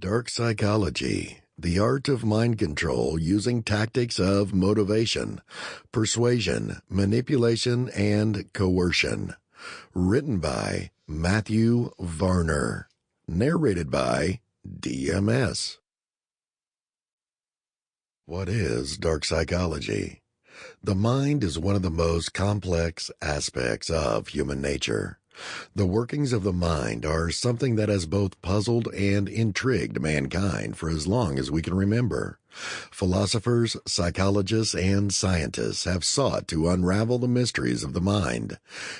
Dark Psychology, the art of mind control using tactics of motivation, persuasion, manipulation, and coercion. Written by Matthew Varner. Narrated by DMS. What is dark psychology? The mind is one of the most complex aspects of human nature. The workings of the mind are something that has both puzzled and intrigued mankind for as long as we can remember. Philosophers, psychologists, and scientists have sought to unravel the mysteries of the mind.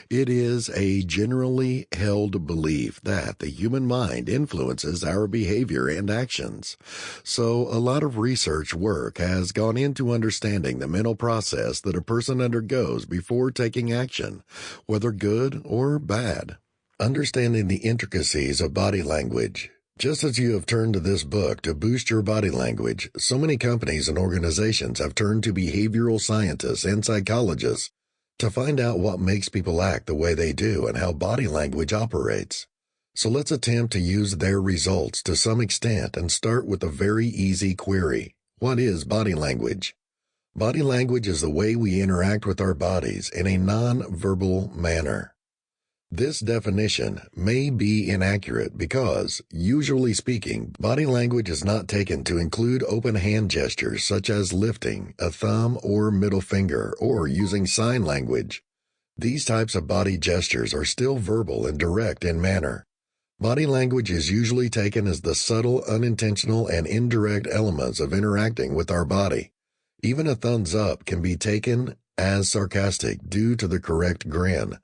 It is a generally held belief that the human mind influences our behavior and actions. So a lot of research work has gone into understanding the mental process that a person undergoes before taking action, whether good or bad. Understanding the intricacies of body language. Just as you have turned to this book to boost your body language, so many companies and organizations have turned to behavioral scientists and psychologists to find out what makes people act the way they do and how body language operates. So let's attempt to use their results to some extent and start with a very easy query. What is body language? Body language is the way we interact with our bodies in a non-verbal manner. This definition may be inaccurate because, usually speaking, body language is not taken to include open hand gestures such as lifting a thumb or middle finger or using sign language. These types of body gestures are still verbal and direct in manner. Body language is usually taken as the subtle, unintentional, and indirect elements of interacting with our body. Even a thumbs up can be taken as sarcastic due to the correct grin.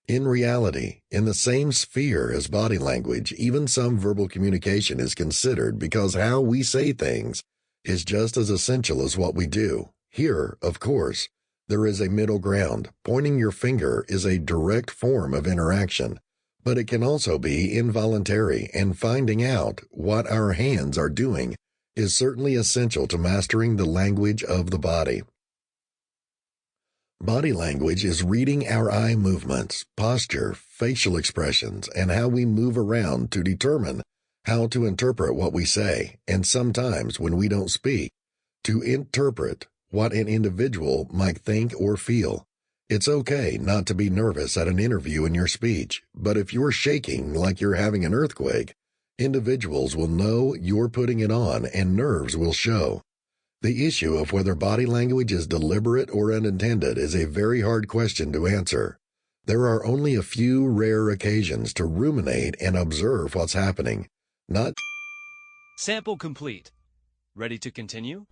In reality, in the same sphere as body language, even some verbal communication is considered because how we say things is just as essential as what we do. Here, of course, there is a middle ground. Pointing your finger is a direct form of interaction, but it can also be involuntary, and finding out what our hands are doing is certainly essential to mastering the language of the body. Body language is reading our eye movements, posture, facial expressions, and how we move around to determine how to interpret what we say, and sometimes, when we don't speak, to interpret what an individual might think or feel. It's okay not to be nervous at an interview in your speech, but if you're shaking like you're having an earthquake, individuals will know you're putting it on and nerves will show. The issue of whether body language is deliberate or unintended is a very hard question to answer. There are only a few rare occasions to ruminate and observe what's happening. Sample complete. Ready to continue?